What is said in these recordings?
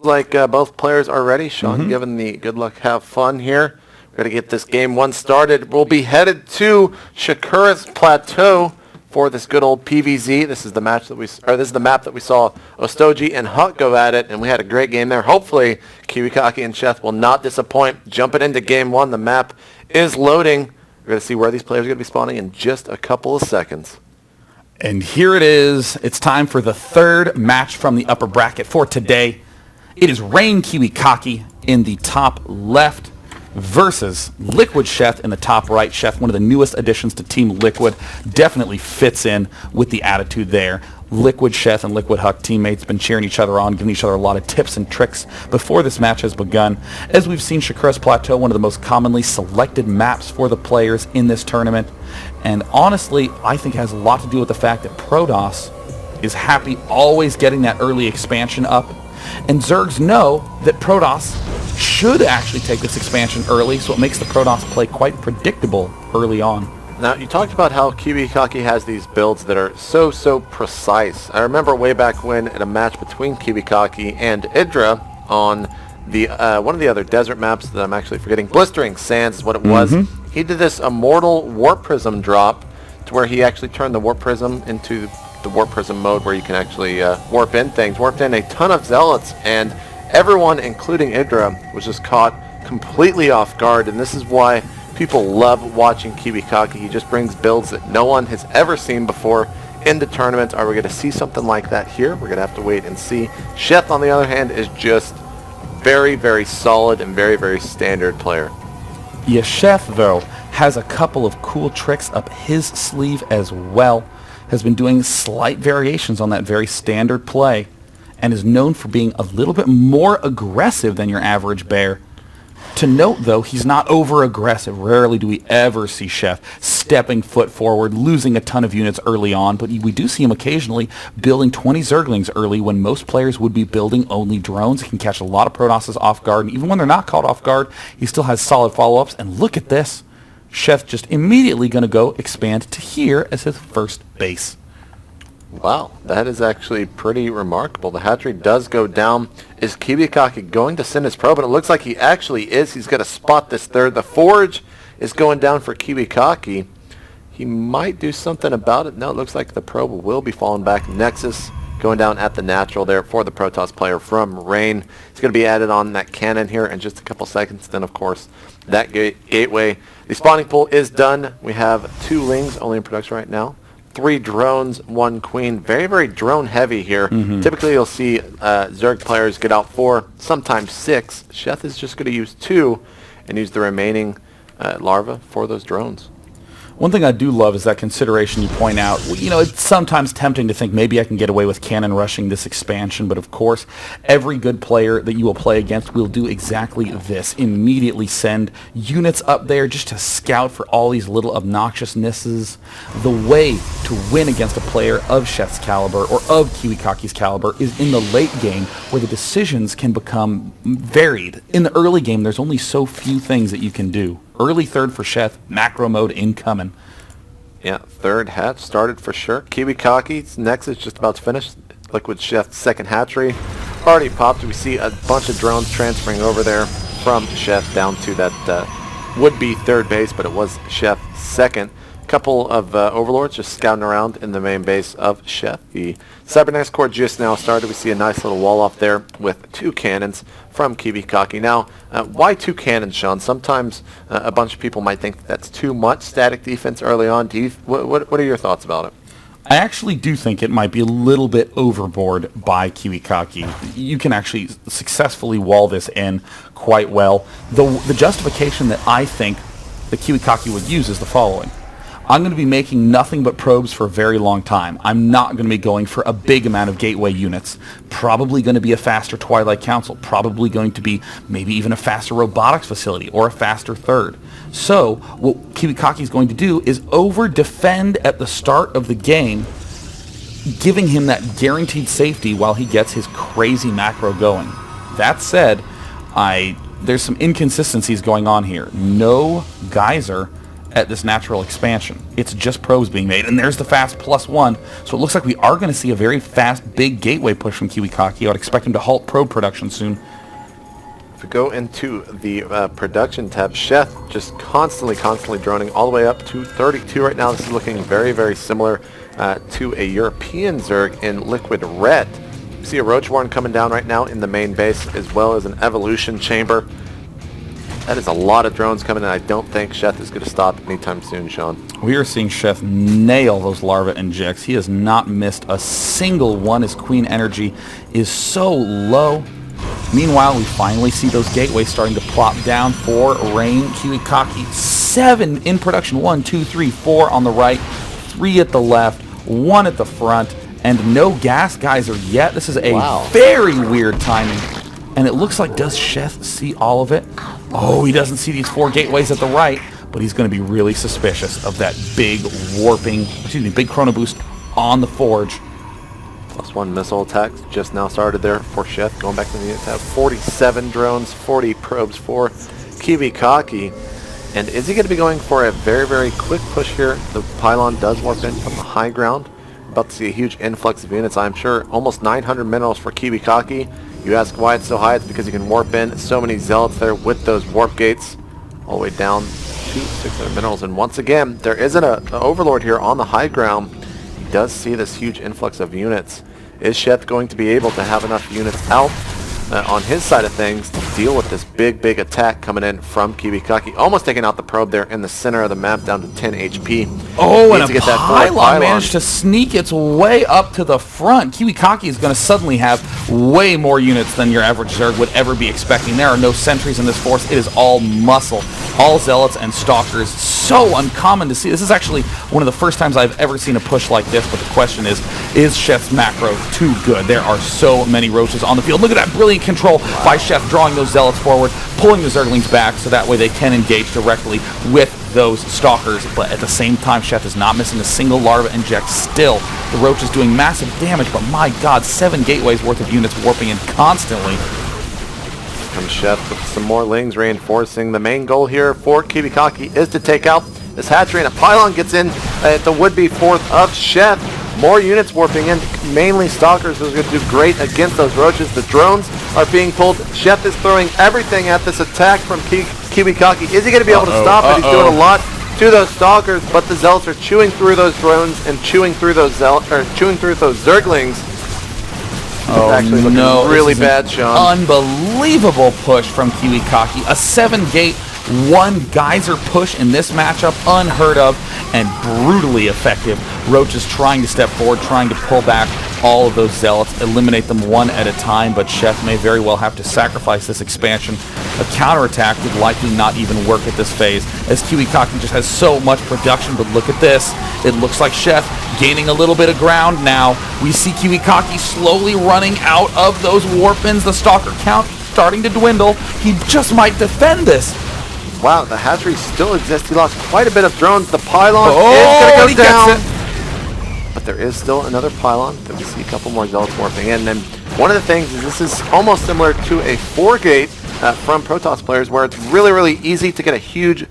Like both players are ready. Sean giving the good luck, have fun here. We're going to get this game one started. We'll be headed to Shakura's Plateau for this good old PVZ. This is the match that this is the map that we saw Ostoji and Huck go at it, and we had a great game there. Hopefully, Kiwikaki and Sheth will not disappoint. Jumping into game one, the map is loading. We're going to see where these players are going to be spawning in just a couple of seconds. And here it is. It's time for the third match from the upper bracket for today. It is Rain Kiwikaki in the top left versus Liquid Sheth in the top right. Sheth, one of the newest additions to Team Liquid, definitely fits in with the attitude there. Liquid Sheth and Liquid Huck teammates been cheering each other on, giving each other a lot of tips and tricks before this match has begun. As we've seen, Shakura's Plateau, one of the most commonly selected maps for the players in this tournament. And honestly, I think it has a lot to do with the fact that Protoss is happy always getting that early expansion up. And Zergs know that Protoss should actually take this expansion early, so it makes the Protoss play quite predictable early on. Now, you talked about how Kiwikaki has these builds that are so precise. I remember way back when at a match between Kiwikaki and Idra on the one of the other desert maps that I'm actually forgetting, Blistering Sands is what it was. He did this Immortal Warp Prism drop to where he actually turned the Warp Prism into the Warp Prism mode where you can actually warp in things. Warped in a ton of Zealots, and everyone, including Idra, was just caught completely off guard, and this is why people love watching Kiwikaki. He just brings builds that no one has ever seen before in the tournament. Are we going to see something like that here? We're going to have to wait and see. Sheth, on the other hand, is just very solid and very standard player. Yeah, Sheth, though, has a couple of cool tricks up his sleeve as well. Has been doing slight variations on that very standard play, and is known for being a little bit more aggressive than your average bear. To note, though, he's not over-aggressive. Rarely do we ever see Sheth stepping foot forward, losing a ton of units early on, but we do see him occasionally building 20 Zerglings early when most players would be building only drones. He can catch a lot of Protosses off guard, and even when they're not caught off guard, he still has solid follow-ups. And look at this. Sheth just immediately going to go expand to here as his first base. Wow, that is actually pretty remarkable. The hatchery does go down. Is Kiwikaki going to send his probe? And it looks like he actually is. He's going to spot this third. The forge is going down for Kiwikaki. He might do something about it. No, it looks like the probe will be falling back. Nexus going down at the natural there for the Protoss player from Rain. It's going to be added on that cannon here in just a couple seconds. Then, of course, that gateway. The spawning pool is done. We have 2 lings only in production right now. 3 drones, 1 queen. Very drone heavy here. Typically you'll see Zerg players get out 4, sometimes 6. Sheth is just going to use 2 and use the remaining larvae for those drones. One thing I do love is that consideration you point out. You know, it's sometimes tempting to think maybe I can get away with cannon rushing this expansion, but of course, every good player that you will play against will do exactly this. Immediately send units up there just to scout for all these little obnoxiousnesses. The way to win against a player of Sheth's caliber or of Kiwikaki's caliber is in the late game where the decisions can become varied. In the early game, there's only so few things that you can do. Early third for Sheth, macro mode incoming. Yeah, third hatch started for sure. Kiwikaki's next is just about to finish. Liquid Sheth's second hatchery already popped. We see a bunch of drones transferring over there from Sheth down to that would-be third base, but it was Sheth's second. Couple of overlords just scouting around in the main base of Sheth. The Cybernetics core just now started. We see a nice little wall off there with 2 cannons from Kiwikaki. Now, why 2 cannons, Sean? Sometimes a bunch of people might think that's too much static defense early on. What are your thoughts about it? I actually do think it might be a little bit overboard by Kiwikaki. You can actually successfully wall this in quite well. The justification that I think that Kiwikaki would use is the following. I'm going to be making nothing but probes for a very long time. I'm not going to be going for a big amount of gateway units. Probably going to be a faster Twilight Council. Probably going to be maybe even a faster robotics facility or a faster third. So what Kiwikaki is going to do is over-defend at the start of the game, giving him that guaranteed safety while he gets his crazy macro going. That said, there's some inconsistencies going on here. No geyser at this natural expansion. It's just probes being made, and there's the fast +1. So it looks like we are going to see a very fast, big gateway push from Kiwikaki. I would expect him to halt probe production soon. If we go into the production tab, Sheth just constantly droning all the way up to 32 right now. This is looking very, very similar to a European Zerg in Liquid Red. You see a Roachborn coming down right now in the main base, as well as an Evolution Chamber. That is a lot of drones coming in. I don't think Sheth is going to stop anytime soon, Sean. We are seeing Sheth nail those larva injects. He has not missed a single one. His queen energy is so low. Meanwhile, we finally see those gateways starting to plop down for Rain. Kiwikaki, 7 in production. 1, 2, 3, 4 on the right, 3 at the left, 1 at the front, and no gas geyser yet. This is a very weird timing. And it looks like, does Sheth see all of it? Oh, he doesn't see these 4 gateways at the right, but he's going to be really suspicious of that big big chrono boost on the Forge. +1 missile attacks just now started there for Sheth. Going back to the unit tab, 47 drones, 40 probes for Kiwikaki. And is he going to be going for a very, very quick push here? The pylon does warp in from the high ground. About to see a huge influx of units, I'm sure. Almost 900 minerals for Kiwikaki. You ask why it's so high, it's because you can warp in so many zealots there with those warp gates. All the way down to 600 minerals. And once again, there isn't an overlord here on the high ground. He does see this huge influx of units. Is Sheth going to be able to have enough units out on his side of things to deal with this big attack coming in from Kiwikaki? Almost taking out the probe there in the center of the map, down to 10 HP. Oh, and a pylon managed to sneak its way up to the front. Kiwikaki is going to suddenly have way more units than your average Zerg would ever be expecting. There are no sentries in this force. It is all muscle. All zealots and stalkers. So uncommon to see. This is actually one of the first times I've ever seen a push like this, but the question is Sheth's macro too good? There are so many roaches on the field. Look at that brilliant control by Sheth, drawing those zealots forward, pulling the Zerglings back so that way they can engage directly with those stalkers. But at the same time, Sheth is not missing a single larva inject. Still, the roach is doing massive damage, but my god, 7 gateways worth of units warping in constantly. Comes Sheth with some more lings, reinforcing. The main goal here for Kiwikaki is to take out this hatchery, and a pylon gets in at the would-be 4th of Sheth. More units warping in, mainly stalkers, who's going to do great against those roaches. The drones are being pulled. Sheth is throwing everything at this attack from Kiwikaki. Is he going to be able to stop it? He's doing a lot to those stalkers, but the zealots are chewing through those drones and chewing through those Zerglings. Oh, actually looking really bad, Sean. Unbelievable push from Kiwikaki. A 7-gate, 1 geyser push in this matchup, unheard of and brutally effective. Roach is trying to step forward, trying to pull back all of those zealots, eliminate them one at a time, but Sheth may very well have to sacrifice this expansion. A counterattack would likely not even work at this phase, as Kiwikaki just has so much production. But look at this. It looks like Sheth gaining a little bit of ground now. We see Kiwikaki slowly running out of those warpins. The stalker count starting to dwindle. He just might defend this. Wow, the hatchery still exists. He lost quite a bit of drones. The pylon is going to go down. But there is still another pylon. Then we see a couple more zealots warping in. And one of the things is this is almost similar to a 4-gate from Protoss players, where it's really easy to get a huge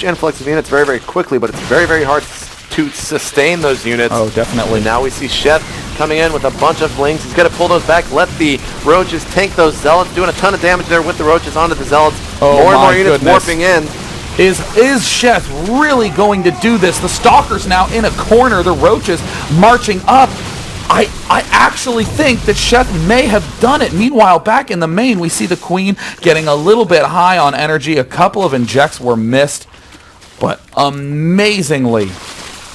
influx of units very quickly, but it's very hard to sustain those units. Oh, definitely. And now we see Sheth coming in with a bunch of lings. He's going to pull those back, let the roaches tank those zealots, doing a ton of damage there with the roaches onto the zealots. More and more units warping in. Is Sheth really going to do this? The stalkers now in a corner, the roaches marching up. I actually think that Sheth may have done it. Meanwhile, back in the main, we see the queen getting a little bit high on energy. A couple of injects were missed, but amazingly,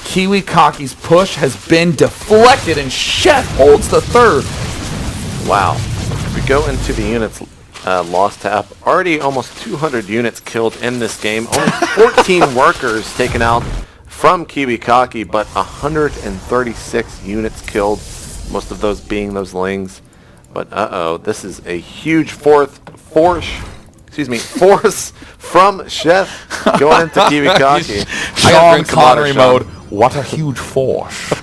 Kiwikaki's push has been deflected, and Sheth holds the 3rd. Wow. If we go into the units lost tab, already almost 200 units killed in this game. Only 14 workers taken out from Kiwikaki, but 136 units killed, most of those being those lings. But this is a huge force from Sheth going into Kiwikaki. I got Connery mode. What a huge force.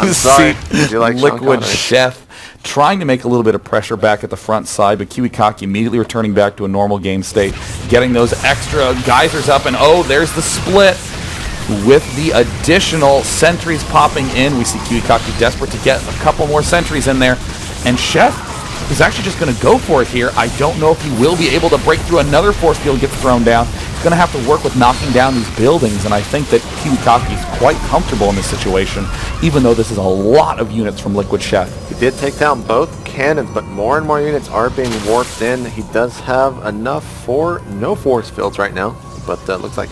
I'm sorry. Did you like Liquid Sheth trying to make a little bit of pressure back at the front side, but Kiwikaki immediately returning back to a normal game state, getting those extra geysers up, and oh, there's the split. With the additional sentries popping in, we see Kiwikaki desperate to get a couple more sentries in there, and Sheth is actually just going to go for it here. I don't know if he will be able to break through. Another force field gets thrown down. He's going to have to work with knocking down these buildings, and I think that Kiwikaki is quite comfortable in this situation, even though this is a lot of units from Liquid Sheth. He did take down both cannons, but more and more units are being warped in. He does have enough for no force fields right now, but looks like